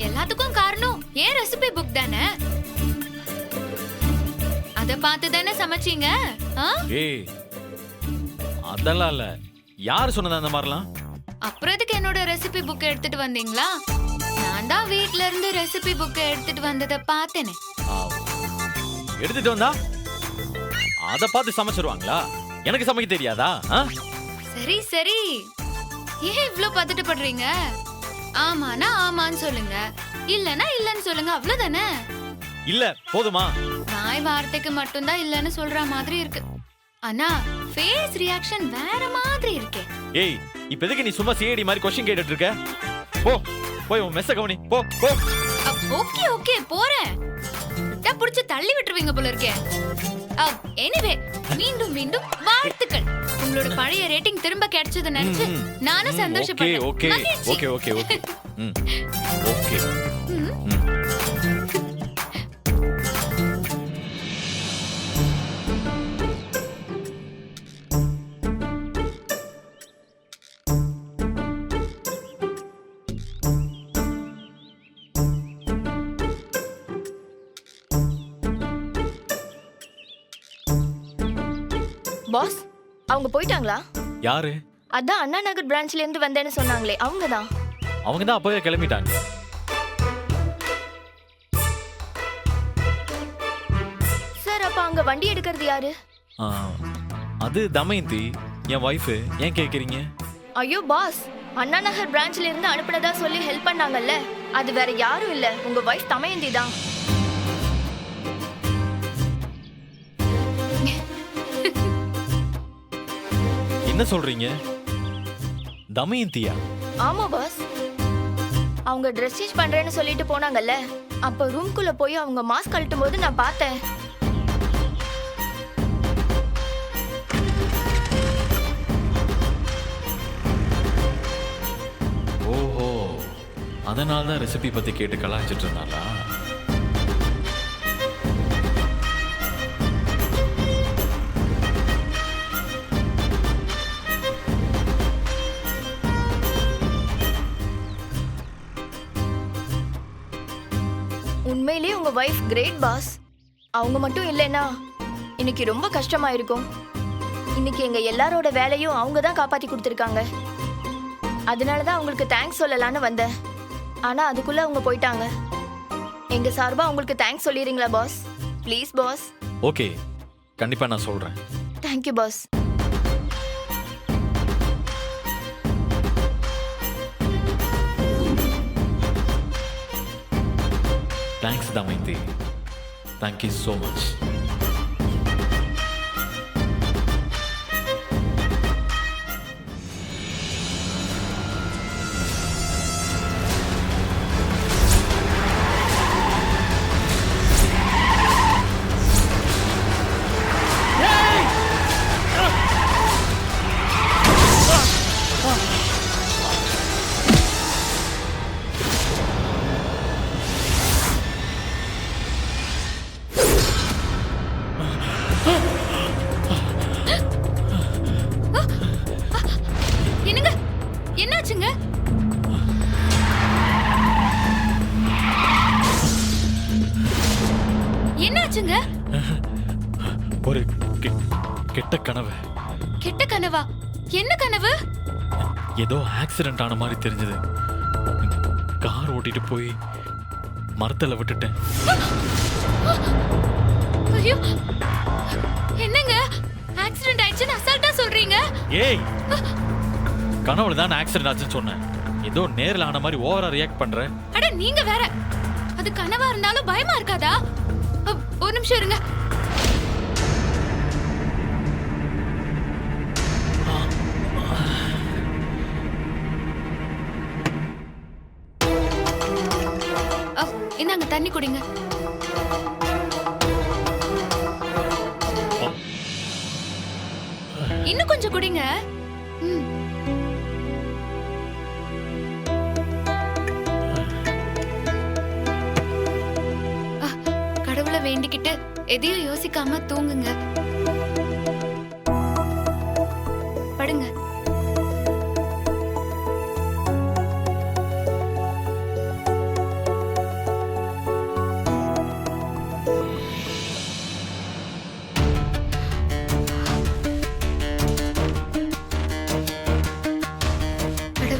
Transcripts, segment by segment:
எல்லாத்துக்கும் காரணம் ஏன் ரெசிபி புக் தானே. அத பார்த்து தானே சமைச்சீங்க. ஏய் அதெல்லாம் இல்ல. யார் சொன்னது அந்த மாதிரிலாம்? அப்புறம் எதுக்கு என்னோட ரெசிபி புக் எடுத்துட்டு வந்தீங்களா? நான் தான் வீட்ல இருந்து ரெசிபி புக் எடுத்துட்டு வந்ததை பார்த்தேனே. எடுத்துட்டு வந்தா அத பார்த்து சமைச்சிருவாங்களா? எனக்கு சமைக்க தெரியாதா? சரி சரி, ஏன் இவ்ளோ பதட்டப்படுறீங்க? ஆமானா ஆமான்னு சொல்லுங்க, இல்லனா இல்லன்னு சொல்லுங்க, அவ்வளவுதானே. இல்ல போதுமா? வாய் வார்த்தைக்கு மட்டும்தான் இல்லன்னு சொல்ற மாதிரி இருக்கு. ஆனா ஃபேஸ் ரியாக்ஷன் வேற மாதிரி இருக்கே. ஏய் இப்ப எதுக்கு நீ சும்மா சிஐடி மாதிரி क्वेश्चन கேட்டுட்டு இருக்க? போ போய் உன் மெஸ்ஸ கவனி. போ போ. ஓகே ஓகே போறேன். விட்டா புடிச்சு தள்ளி விட்டுருவீங்க போல இருக்கே. எனிவே மீண்டும் மீண்டும் வாழ்த்துக்கள். உங்களோட பழைய ரேட்டிங் திரும்ப கிடைச்சது நினைச்சு நானும் சந்தோஷப்பட்டேன். Okay okay okay okay okay. Boss, அவங்க போயிட்டாங்களா? யாரு? அதான் அண்ணா நகர் பிரான்ச்ல இருந்து வந்தேன்னு சொன்னாங்களே, அவங்கதான். அவங்க தான் அப்பவே கிளம்பிட்டாங்க. சார், அப்ப அங்க வண்டி எடுக்கிறது யாரு? அது தமயந்தி, என் வைஃப். ஏன் கேக்குறீங்க? ஐயோ பாஸ், அண்ணா நகர் பிரான்ச்ல இருந்து அனுப்புனதா சொல்லி ஹெல்ப் பண்ணாங்கல்ல, அது வேற யாரும் இல்ல, உங்க வைஃப் தமயந்தி தான். என்ன சொல்றீங்க? தமயந்தியா? ஆமா பாஸ், அவங்க ட்ரெஸ் சேஞ்ச் பண்றேன்னு சொல்லிட்டு போனாங்கல்ல, அப்ப ரூம்குள்ள போய் அவங்க மாஸ்க் கழட்டும் போது நான் பார்த்தேன். ஓஹோ, அதனால தான் ரெசிபி பத்தி கேட்டு கலாய்ச்சிட்டு இருந்தாளா? உண்மையிலேயே உங்க வைஃப் கிரேட் பாஸ். அவங்க மட்டும் இல்லைன்னா இன்னைக்கு ரொம்ப கஷ்டமா இருக்கும். இன்னைக்கு எங்க எல்லாரோட வேலையும் அவங்க தான் காப்பாத்தி கொடுத்துருக்காங்க. அதனால தான் அவங்களுக்கு தேங்க்ஸ் சொல்லலான்னு வந்தேன். ஆனா அதுக்குள்ள அவங்க போயிட்டாங்க. எங்க சார்பா உங்களுக்கு தேங்க்ஸ் சொல்லிடுறீங்களா பாஸ்? Please boss. ஓகே, கண்டிப்பா நான் சொல்றேன். Thank you boss. Thanks, Damayanti. Thank you so much. என்னங்க, என்னாச்சுங்க? என்னாச்சுங்க? ஒரு கெட்ட கனவு. கெட்ட கனவா? என்ன கனவு? ஏதோ ஆக்சிடென்ட் ஆன மாதிரி தெரிஞ்சது. கார் ஓட்டிட்டு போய் மரத்துல விட்டுட்டேன். ஐயோ, என்னங்க ஆக்சிடென்ட் ஆயிடுச்சுன்னு அசால்ட்டா சொல்றீங்க? ஏய், கனவுல தான் ஆக்சிடென்ட் ஆச்சுன்னு சொன்னேன். ஏதோ நேர்ல ஆன மாதிரி ஓவரா ரியாக்ட் பண்ற. அட நீங்க வேற. அது கனவா இருந்தாலும் பயமா இருக்காதா? ஒரு நிமிஷம் இருங்க. இந்தாங்க தண்ணி குடிங்க. இன்னும் கொஞ்சம் குடிங்க. கடவுளை வேண்டிக்கிட்டு எதையும் யோசிக்காம தூங்குங்க. படுங்க.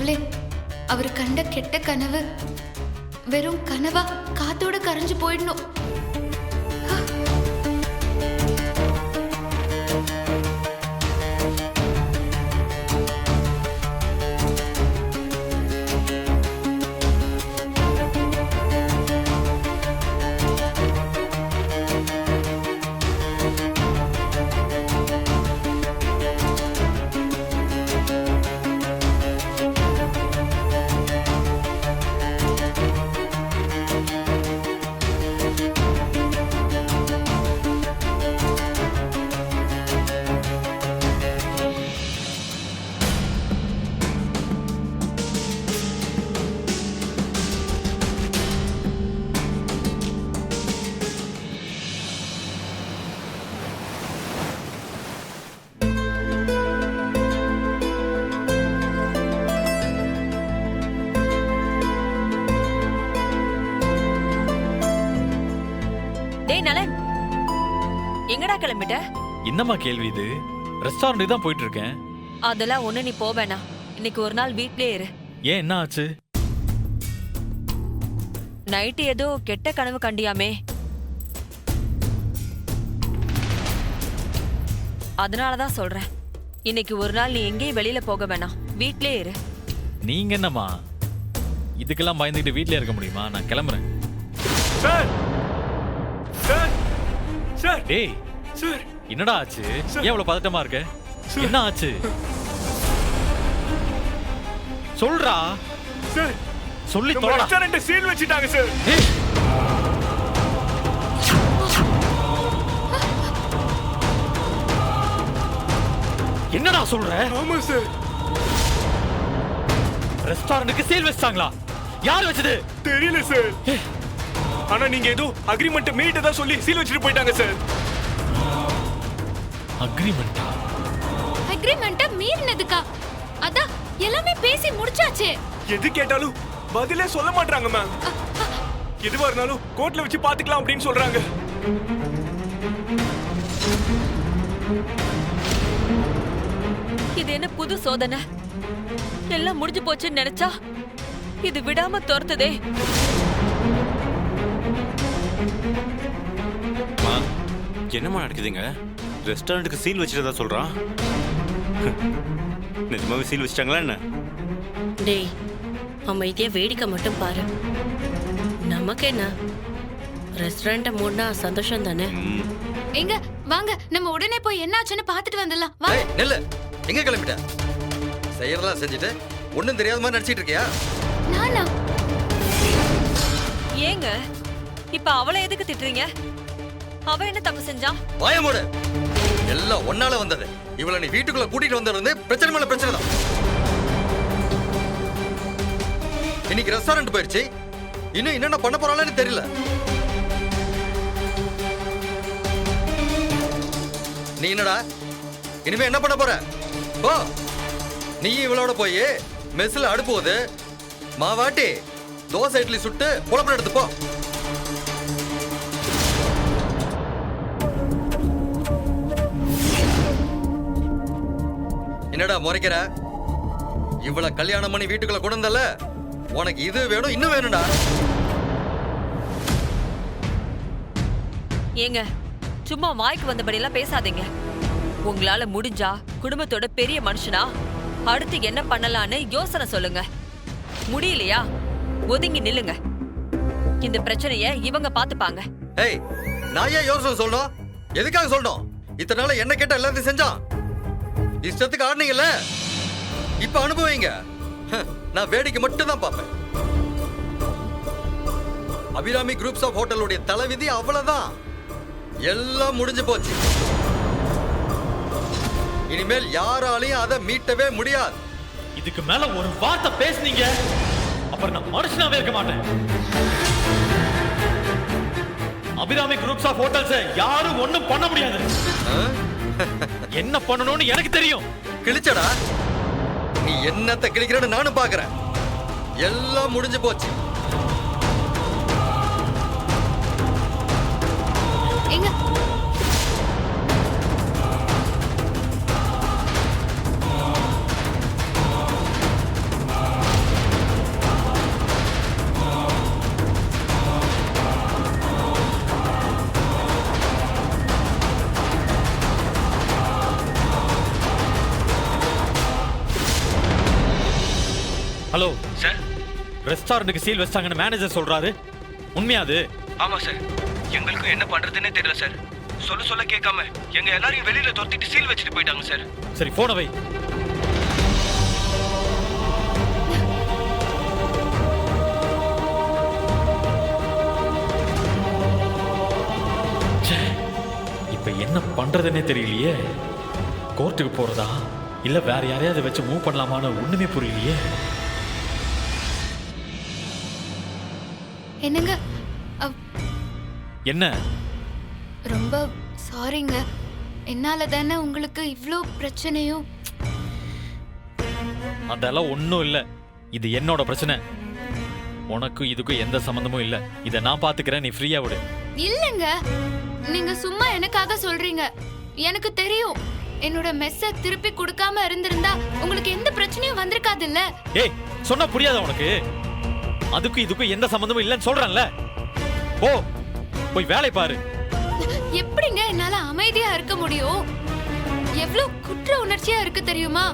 கடவுளே, அவர் கண்ட கெட்ட கனவு வெறும் கனவா காத்தோட கரைஞ்சு போயிடணும். டேய் நலன், எங்கடா கிளம்பிட்ட? என்னம்மா கேள்வி இது? ரெஸ்டாரண்ட்டுக்கு தான் போயிட்டு இருக்கேன். அதெல்லாம் ஒண்ணு நீ போவேனா. இன்னைக்கு ஒரு நாள் வீட்லயே இரு. ஏன், என்ன ஆச்சு? நைட்டு ஏதோ கெட்ட கனவு கண்டியாமே, அதனாலதான் சொல்றேன். இன்னைக்கு ஒரு நாள் நீ எங்கேயும் வெளியில போக வேணாம், வீட்லயே இரு. நீங்க என்னம்மா இதுக்கெல்லாம் பயந்துக்கிட்டு வீட்லயே இருக்க முடியுமா? நான் கிளம்புறேன். சார் சார் சார் டேய், சார் என்னடா ஆச்சு? ஏன் இவ்வளவு பதட்டமா இருக்க? என்ன ஆச்சு? சொல்றா. சார் சொல்லி நம்ம தோடா. ரெஸ்டாரண்ட் சீல் வச்சிட்டாங்க சார். என்னடா சொல்ற? ஆமா சார். ரெஸ்டாரண்ட்டுக்கு சீல் வச்சாங்களா? யார் வச்சது? தெரியல சார். ஆனா நீங்க ஏதோ அக்ரிமெண்ட் மீட்டதா சொல்லி சீல் வச்சிட்டு போயிட்டாங்க சார். அக்ரிமெண்டா? அக்ரிமெண்ட்ட மீறினதுக்கா? அதான் எல்லாமே பேசி முடிச்சாச்சே. எது கேட்டாலும் பதிலே சொல்ல மாட்டாங்க மேம். எதுவா இருந்தாலும் கோர்ட்ல வச்சு பாத்துக்கலாம் அப்படின்னு சொல்றாங்க. இது என்ன புது சோதனை? எல்லாம் முடிஞ்சு போச்சுன்னு நினைச்சா இது விடாம துரத்துதே. என்னம்மா நடக்குதுங்க? ரெஸ்டாரண்ட்டுக்கு சீல் வச்சிட்டதா சொல்றான். நிஜமாவே சீல் வச்சிட்டாங்களா என்ன? டேய், அமைதியா வேடிக்கை மட்டும் பாரு. நமக்கு என்ன, ரெஸ்டாரண்ட்டை மூடினா சந்தோஷம் தானே. எங்க வாங்க, நம்ம உடனே போய் என்னாச்சுன்னு பார்த்துட்டு வந்துடலாம். வா. ஏய் நெல்லு, எங்க கிளம்பிட்ட? செய்யறதெல்லாம் செஞ்சுட்டு ஒண்ணும் தெரியாத மாதிரி நடிச்சிட்டு இருக்கியா? நானா? ஏங்க இப்ப அவளை எதுக்கு திட்டுறீங்க? அவ என்ன தப்பு செஞ்சா? வாய மூடு. எல்லாம் ஒன்னால வந்தது. இவளை நீ வீட்டுக்குள்ள கூட்டிட்டு வந்திருந்து பிரச்சனை மேல பிரச்சனை தான். இன்னைக்கு ரெஸ்டாரண்ட் போயிருச்சு, இன்னும் என்னென்ன பண்ண போறாளன்னு தெரியல. நீ என்னடா இனிமே என்ன பண்ண போற? போ, நீ இவளோட போய் மெஸ்ல அடுப்புவது மாவாட்டி தோசை இட்லி சுட்டு குழப்பம் எடுத்து போ. என்னடா முறைக்கிற? இவளை கல்யாணம் பண்ணி வீட்டுக்குள்ள கொண்டு வந்தல, உனக்கு இது வேணும் இன்னும் வேணும்டா. ஏங்க சும்மா வாய்க்கு வந்தபடி எல்லாம் பேசாதீங்க. உங்களால முடிஞ்சா குடும்பத்தோட பெரிய மனுஷனா அடுத்து என்ன பண்ணலான்னு யோசனை சொல்லுங்க. முடியலையா ஒதுங்கி நில்லுங்க. இந்த பிரச்சனைய இவங்க பாத்துப்பாங்க. ஏய், நான் ஏன் யோசனை சொல்லணும்? எதுக்காக சொல்லணும்? இத்தனை நாள் என்ன கேட்ட எல்லாத்தையும் செஞ்சான். இஷ்டத்துக்கு ஆடுனீங்கல்ல, இப்ப அனுபவிங்க. நான் வேடிக்கை மட்டும் தான் பார்ப்பேன். அபிராமி குரூப்ஸ் ஆஃப் ஹோட்டலுடைய தலைவிதி அவ்வளவுதான். எல்லாம் முடிஞ்சு போச்சு. இனிமேல் யாராலையும் அதை மீட்டவே முடியாது. இதுக்கு மேல ஒரு வார்த்தை பேசுனீங்க, அப்புறம் நான் மனுஷனாவே இருக்க மாட்டேன். அபிராமி குரூப்ஸ் ஆஃப் ஹோட்டல்ஸ் யாரும் ஒண்ணும் பண்ண முடியாது. என்ன பண்ணணும்னு எனக்கு தெரியும். கிழிச்சடா, நீ என்னத்தை கிழிக்கிறன்னு நானும் பாக்குறேன். எல்லாம் முடிஞ்சு போச்சு. எங்க ஹலோ சார் ரெஸ்டாரண்ட்டுக்கு சீல் வச்சிட்டாங்கன்னு மேனேஜர் சொல்றாரு. உண்மையா அது? ஆமா சார், எங்களுக்கும் என்ன பண்றதுன்னே தெரியல சார். சொல்ல கேட்காம எங்க எல்லாரையும் வெளியில துரத்திட்டு சீல் வச்சுட்டு போயிட்டாங்க சார். சரி போன வை. இப்ப என்ன பண்றதுன்னே தெரியலையே. கோர்ட்டுக்கு போறதா இல்ல வேற யாரையாவது வச்சு மூவ் பண்ணலாமான்னு ஒண்ணுமே புரியலையே. என்னங்க என்ன? ரொம்ப சாரிங்க. என்னால தானே உங்களுக்கு இவ்ளோ பிரச்சனையும். அதெல்லாம் ஒண்ணும் இல்ல. இது என்னோட பிரச்சனை. உனக்கும் இதுக்கும் எந்த சம்பந்தமும் இல்ல. இத நான் பாத்துக்கிறேன், நீ ஃப்ரீயா விடு. இல்லங்க, நீங்க சும்மா எனக்காக சொல்றீங்க. எனக்கு தெரியும், என்னோட மெஸ்ஸ திருப்பி கொடுக்காம இருந்திருந்தா உங்களுக்கு எந்த பிரச்சனையும் வந்திருக்காது இல்ல. ஏய், சொன்னா புரியாத உனக்கு? அதுக்கும் இதுக்கும் எந்த சம்பந்தமும் இல்லைன்னு சொல்றேன்ல. போ, போய் வேலை பாரு. எப்படிங்க என்னால அமைதியா இருக்க முடியும்? எவ்ளோ குற்ற உணர்ச்சியா இருக்கு தெரியுமா?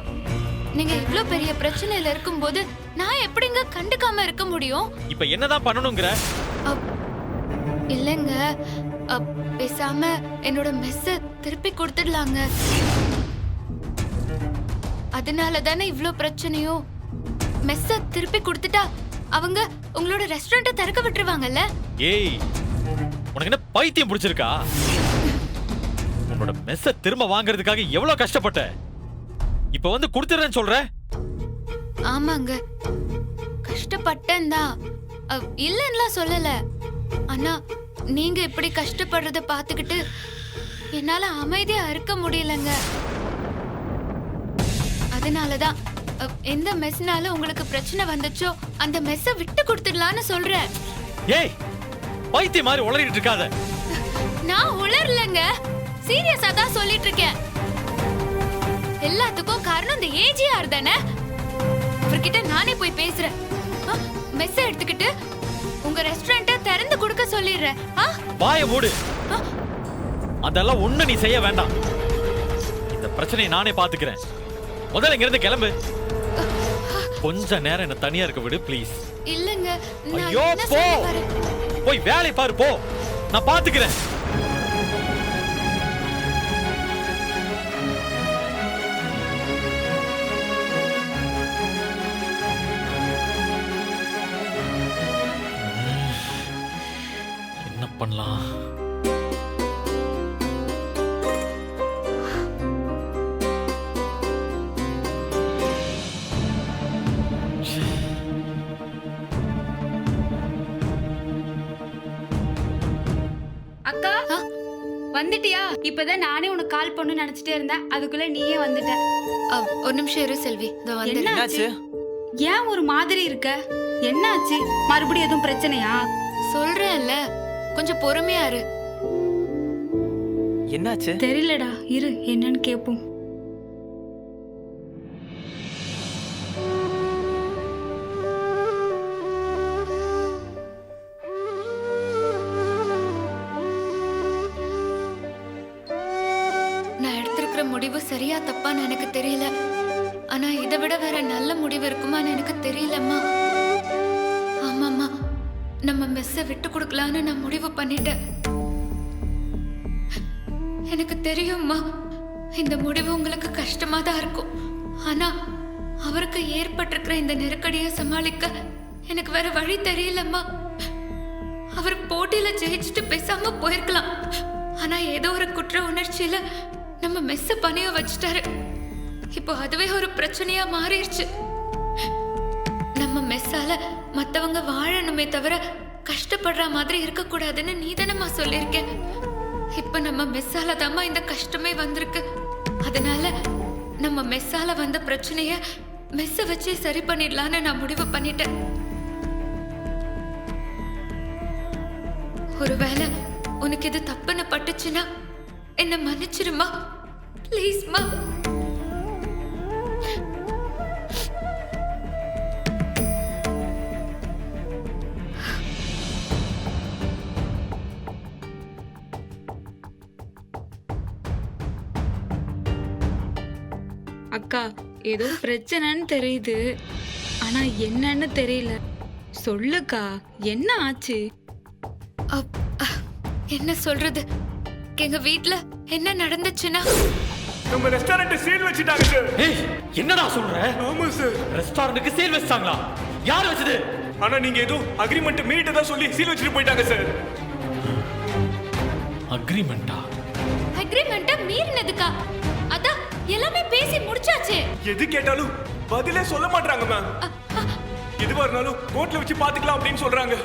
நீங்க இவ்ளோ பெரிய பிரச்சனையில இருக்கும்போது நான் எப்படிங்க கண்டுக்காம இருக்க முடியும்? இப்ப என்னதான் பண்ணணும்ங்கற? இல்லங்க, பேசாம என்னோட மெஸ்ஸ திருப்பி கொடுத்துடலாங்க. அதனால தானே இவ்ளோ பிரச்சனையும். மெஸ்ஸ திருப்பி கொடுத்துட்டா அவங்க உங்களோட ரெஸ்டாரண்ட்டை திறக்க விட்டுருவாங்கல்ல. ஏய், உனக்கு என்ன பைத்தியம் பிடிச்சிருக்கா? உன்னோட மெஸ்ஸ திரும்ப வாங்குறதுக்காக எவ்வளவு கஷ்டப்பட்ட. இப்ப வந்து கொடுத்துறேன்னு சொல்ற? ஆமாங்க, கஷ்டப்பட்டேன் தான், இல்லன்னா சொல்லல. ஆனா நீங்க இப்படி கஷ்டப்படுறத பாத்துக்கிட்டு என்னால அமைதியா இருக்க முடியலங்க. அதனாலதான் எந்த மெஸ்னால உங்களுக்கு பிரச்சனை வந்துச்சோ அந்த மெஸ்ஸ விட்டு கொடுத்துடலான்னு சொல்றேன். ஏய், பைத்தியம் மாதிரி உளறிட்டு இருக்காத. நான் உளறலங்க, சீரியஸா தான் சொல்லிட்டு இருக்கேன். எல்லாத்துக்கும் காரணம் இந்த ஏஜிஆர் தானே. அவர்கிட்ட நானே போய் பேசுறேன். மெஸ்ஸ எடுத்துக்கிட்டு உங்க ரெஸ்டாரண்ட்டை திறந்து கொடுக்க சொல்லிடுறேன். வாய மூடு. அதெல்லாம் ஒண்ணு நீ செய்ய வேண்டாம். இந்த பிரச்சனையை நானே பாத்துக்கிறேன். முதல்ல இங்க இருந்து கிளம்பு. கொஞ்ச நேரம் என்ன தனியா இருக்க விடு ப்ளீஸ். இல்லங்க, நான் ஐயோ என்ன போ, சொல்ல வரேன்? போய் வேலை பாரு. போ, நான் பாத்துக்கிறேன். என்ன பண்ணலாம்? அக்கா வந்துட்டியா? இப்பதான் நானே உனக்கு கால் பண்ணு நினைச்சிட்டே இருந்தேன், அதுக்குள்ள நீயே வந்துட்ட. ஒரு நிமிஷம் இரு செல்வி, இதோ வந்து. என்னாச்சு? ஏன் ஒரு மாதிரி இருக்க? என்னாச்சு? மறுபடியும் எதுவும் பிரச்சனையா? சொல்றேன்ல, கொஞ்சம் பொறுமையா இரு. என்னாச்சு? தெரியலடா, இரு என்னன்னு கேப்போம். நான் எடுத்திருக்கிற முடிவு சரியா தப்பான்னு எனக்கு தெரியல. ஆனா இதை விட வேற நல்ல முடிவு இருக்குமான்னு எனக்கு தெரியலம்மா. ஆமாம்மா, நம்ம மெஸ்ஸ விட்டு கொடுக்கலான்னு நான் முடிவு பண்ணிட்டேன். எனக்கு தெரியும்மா, இந்த முடிவு உங்களுக்கு கஷ்டமா தான் இருக்கும். ஆனா அவருக்கு ஏற்பட்டிருக்கிற இந்த நெருக்கடியை சமாளிக்க எனக்கு வேற வழி தெரியலம்மா. அவர் போட்டியில ஜெயிச்சுட்டு பேசாம போயிருக்கலாம். ஆனா ஏதோ ஒரு குற்ற உணர்ச்சியில நம்ம மெஸ்ஸ பணிய வச்சுட்டாரு. இப்போ அதுவே ஒரு பிரச்சனையா மாறிடுச்சு. நம்ம மெஸ்ஸால மத்தவங்க வாழணுமே தவிர கஷ்டப்படுற மாதிரி இருக்க கூடாதுன்னு நீதானம்மா சொல்லியிருக்க. இப்ப நம்ம மெஸ்ஸால தாம்மா இந்த கஷ்டமே வந்திருக்கு. அதனால நம்ம மெஸ்ஸால வந்த பிரச்சனைய மெஸ்ஸ வச்சே சரி பண்ணிடலான்னு நான் முடிவு பண்ணிட்டேன். ஒருவேளை உனக்கு இது தப்புன்னு பட்டுச்சுன்னா என்ன மன்னிச்சிருமா, ப்ளீஸ்மா. அக்கா, ஏதோ பிரச்சனைன்னு தெரியுது. ஆனா என்னன்னு தெரியல. சொல்லுக்கா, என்ன ஆச்சு? என்ன சொல்றது? எங்க வீட்ல என்ன நடந்துச்சுன்னா, நம்ம ரெஸ்டாரண்ட் சீல் வச்சிட்டாங்க சார். ஏய் என்னடா சொல்ற? ஆமா சார். ரெஸ்டாரண்ட்டுக்கு சீல் வச்சாங்களா? யார் வச்சது? ஆனா நீங்க ஏதோ அக்ரிமெண்ட் மீறிட்டதா சொல்லி சீல் வச்சிட்டு போயிட்டாங்க சார். அக்ரிமெண்டா? அக்ரிமெண்ட்ட மீறினதுக்கா? அதான் எல்லாமே பேசி முடிச்சாச்சே. எது கேட்டாலும் பதிலே சொல்ல மாட்டாங்க மேம். எதுவா இருந்தாலும் கோர்ட்ல வச்சு பாத்துக்கலாம் அப்படின்னு சொல்றாங்க.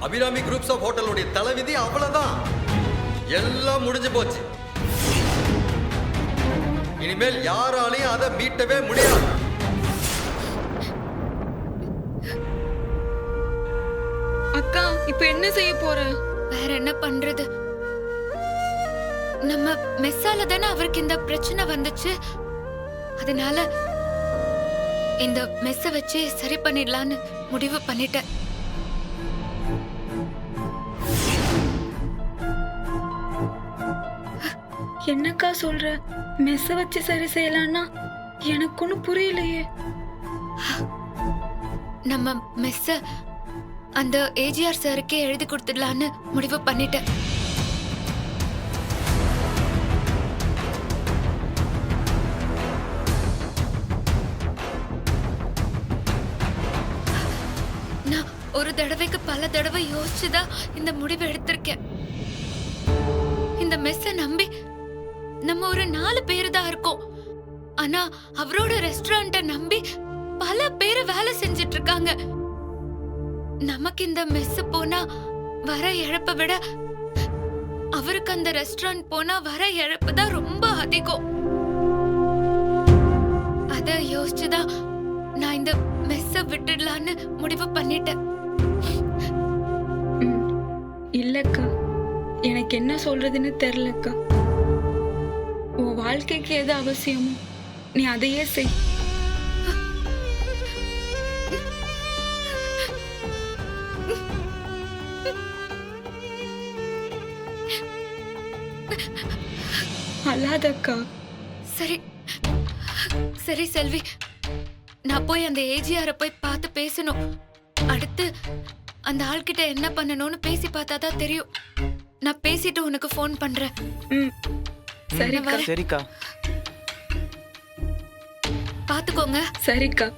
அபிராமி குரூப்ஸ் ஆஃப் ஹோட்டலுடைய தலைவிதி அவ்வளவுதான். எல்லாம் முடிஞ்சு போச்சு. இனிமேல் யாராலையும் அதை மீட்டவே முடியாது. அக்கா, இப்ப என்ன செய்ய போற? வேற என்ன பண்றது? நம்ம மெஸ்ஸால தானே அவருக்கு இந்த பிரச்சனை வந்துச்சு. அதனால இந்த மெஸ்ஸ வச்சு சரி பண்ணிடலான்னு முடிவு பண்ணிட்டேன். என்னக்கா சொல்ற? மெஸ்ஸ வச்சு சரி செய்யலாம்னா எனக்கு ஒன்னும் புரியலையே. நம்ம மெஸ்ஸ அந்த ஏஜிஆர் சாருக்கே எழுதி கொடுத்துடலான்னு முடிவு பண்ணிட்டேன். நான் ஒரு தடவைக்கு பல தடவை யோசிச்சுதான் இந்த முடிவை எடுத்திருக்கேன். இந்த மெஸ்ஸ நம்பி நம்ம ஒரு 4 பேரு தான் இருக்கோம். ஆனா அவரோட ரெஸ்டாரண்ட நம்பி பல பேர் வேலை செஞ்சிட்டு இருக்காங்க. நமக்கு இந்த மெஸ் போனா வர இழப்பை விட அவருக்கு அந்த ரெஸ்டாரண்ட் போனா வர இழப்பு தான் ரொம்ப அதிகம். அத யோசிச்சுதான் நான் இந்த மெஸ்ஸ விட்டுடலான்னு முடிவு பண்ணிட்டேன். இல்லக்கா, எனக்கு என்ன சொல்றதுன்னு தெரியலக்கா. உன் வாழ்க்கைக்கு எது அவசியமோ நீ அதையே செய். அல்லாதக்கா. சரி சரி செல்வி, நான் போய் அந்த ஏஜிஆர போய் பார்த்து பேசணும். அடுத்து அந்த ஆள்கிட்ட என்ன பண்ணணும்னு பேசி பார்த்தாதான் தெரியும். நான் பேசிட்டு உனக்கு ஃபோன் பண்றேன். சரிக்கா. சரிக்கா. பாத்துக்கோங்க. சரிக்கா.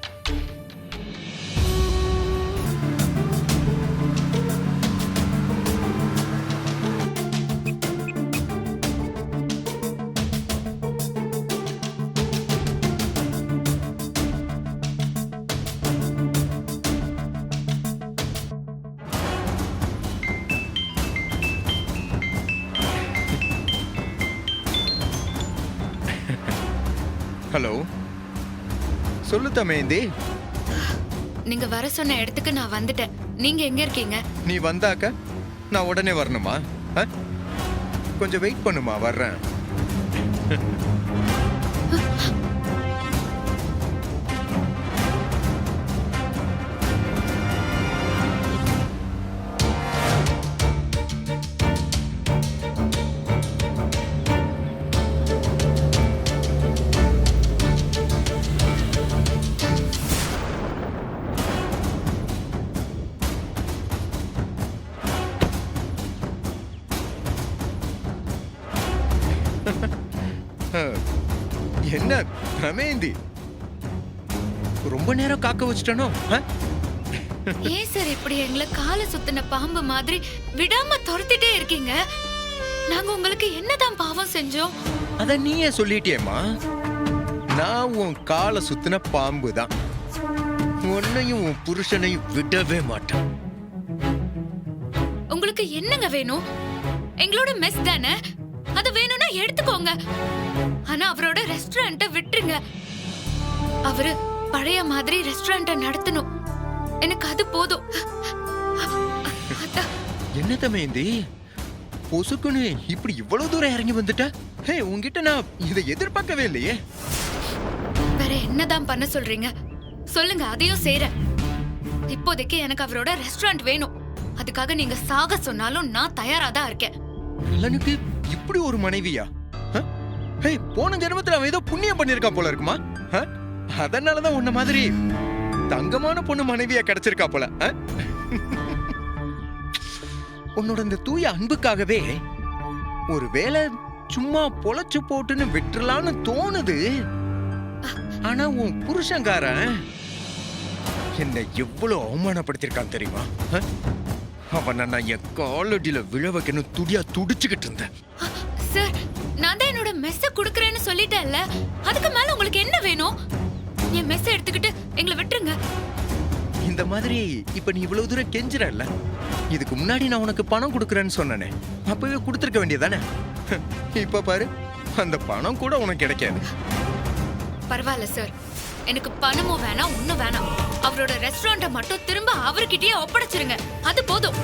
ஹலோ, சொல்லு தமேந்தி. நீங்க வர சொன்ன இடத்துக்கு நான் வந்துட்டேன். நீங்க எங்க இருக்கீங்க? நீ வந்தாக்க நான் உடனே வரணுமா? கொஞ்சம் வெயிட் பண்ணுமா, வர்றேன். என்ன தமேந்தி, ரொம்ப நேரம் காக்க வச்சிட்டனோ? ஏன் சார் இப்படி எங்களை காலை சுத்தின பாம்பு மாதிரி விடாம துரத்திட்டே இருக்கீங்க? நாங்க உங்களுக்கு என்னதான் பாவம் செஞ்சோம்? அத நீயே சொல்லிட்டியேம்மா. நான் உன் காலை சுத்தின பாம்பு தான். உன்னையும் உன் புருஷனையும் விடவே மாட்டேன். உங்களுக்கு என்னங்க வேணும்? எங்களோட மெஸ் தானே, அது வேணும்னா எடுத்துக்கோங்க. ஆனா அவரோட ரெஸ்டாரண்ட்டை விட்டுருங்க. அவரு பழைய மாதிரி ரெஸ்டாரண்ட்டை நடத்தணும். எனக்கு அது போதும். என்ன தமேந்தி, பொசுக்குன்னு இப்படி இவ்வளவு தூரம் இறங்கி வந்துட்ட? ஹே, உன்கிட்ட நான் இதை எதிர்பார்க்கவே இல்லையே. வேற என்னதான் பண்ண சொல்றீங்க சொல்லுங்க, அதையும் செய்றேன். இப்போதைக்கு எனக்கு அவரோட ரெஸ்டாரண்ட் வேணும். அதுக்காக நீங்க சாக சொன்னாலும் நான் தயாரா தான் இருக்கேன். எனக்கு இப்படி ஒரு மனைவியா? போன ஜென்மத்துல அவன் ஏதோ புண்ணியம் பண்ணிருக்கான் போல இருக்குமா? அதனாலதான் உன்ன மாதிரி தங்கமான பொண்ணு மனைவியா கிடைச்சிருக்கா போல. உன்னோட இந்த தூய அன்புக்காகவே ஒருவேளை சும்மா பொழைச்சு போட்டுன்னு விட்டுறலான்னு தோணுது. ஆனா உன் புருஷங்காரன் என்னை எவ்வளவு அவமானப்படுத்திருக்கான் தெரியுமா? அவனை நான் என் காலடியில விழ வைக்கணும் துடியா துடிச்சுக்கிட்டு இருந்தேன். சார், நான் தான் என்னோட மெஸ்ஸ குடுக்கறேன்னு சொல்லிட்டேன்ல. அதுக்கு மேல உங்களுக்கு என்ன வேணும்? என் மெஸ்ஸ எடுத்துக்கிட்டு எங்களை விட்டுருங்க. இந்த மாதிரி இப்ப நீ இவ்வளவு தூரம் கெஞ்சுறல்ல, இதுக்கு முன்னாடி நான் உனக்கு பணம் கொடுக்கறேன்னு சொன்னனே, அப்பவே கொடுத்துருக்க வேண்டியதானே? இப்ப பாரு, அந்த பணம் கூட உனக்கு கிடைக்காது. பரவாயில்ல சார், எனக்கு பணமும் வேணாம், ஒண்ணும் வேணாம். அவரோட ரெஸ்டாரண்ட்டை மட்டும் திரும்ப அவர்கிட்டயே ஒப்படைச்சிருங்க, அது போதும்.